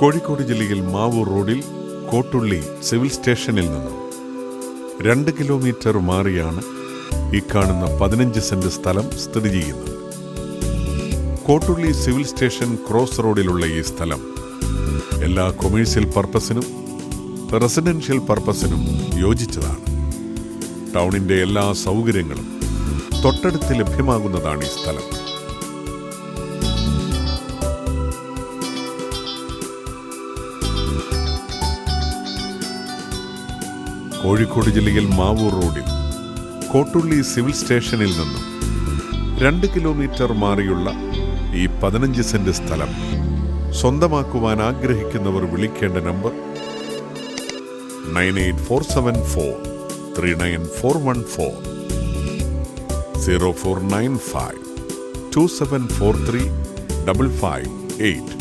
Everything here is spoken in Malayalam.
കോഴിക്കോട് ജില്ലയിൽ മാവൂർ റോഡിൽ കോട്ടുള്ളി സിവിൽ സ്റ്റേഷനിൽ നിന്നും 2 കിലോമീറ്റർ മാറിയാണ് ഈ കാണുന്ന 15 സെന്റ് സ്ഥലം സ്ഥിതി ചെയ്യുന്നത്. കോട്ടുള്ളി സിവിൽ സ്റ്റേഷൻ ക്രോസ് റോഡിലുള്ള ഈ സ്ഥലം എല്ലാ കൊമേഴ്സ്യൽ പർപ്പസിനും റെസിഡൻഷ്യൽ പർപ്പസിനും യോജിച്ചതാണ്. ടൗണിന്റെ എല്ലാ സൗകര്യങ്ങളും തൊട്ടടുത്ത് ലഭ്യമാകുന്നതാണ് ഈ സ്ഥലം. കോഴിക്കോട് ജില്ലയിൽ മാവൂർ റോഡിൽ കോട്ടുള്ളി സിവിൽ സ്റ്റേഷനിൽ നിന്നും 2 കിലോമീറ്റർ മാറിയുള്ള ഈ 15 സെന്റ് സ്ഥലം സ്വന്തമാക്കുവാൻ ആഗ്രഹിക്കുന്നവർ വിളിക്കേണ്ട നമ്പർ 9847439414 0495 2743 558.